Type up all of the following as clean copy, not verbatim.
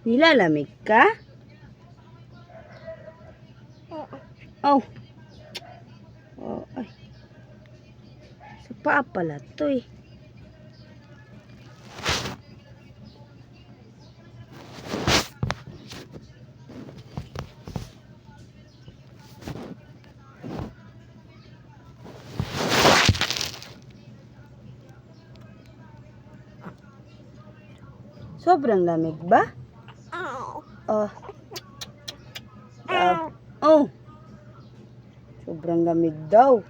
Nilalamig ka? Oh. Oh, ay. Sa paa pala to eh. Sobrang lamig ba? Oh. Oh. Sobrang lamig daw.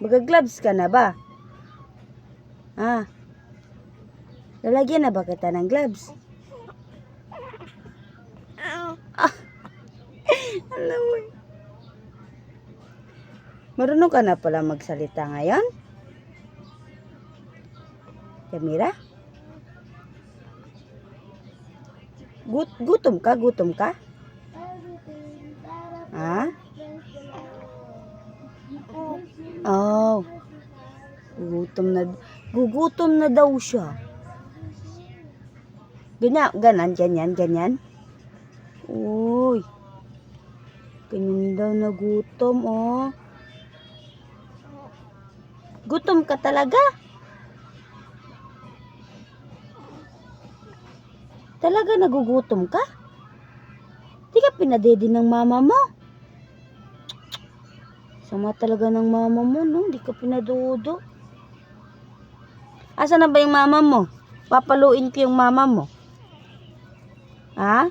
Mag-gloves ka na ba? Ah. Lalagyan na ba kita ng gloves? Ah. Alam mo. Marunong ka na pala magsalita ngayon? Kamira? Gutom ka? Gutom ka? Ha? Oh. Gugutom na daw siya. Ganyan. Uy. Ganyan daw na gutom, oh. Gutom ka talaga? Talaga nagugutom ka? Di ka pinadede ng mama mo? Sama talaga ng mama mo, no? Di ka pinadudo. Asa na ba yung mama mo? Papaluin ko yung mama mo. Ha?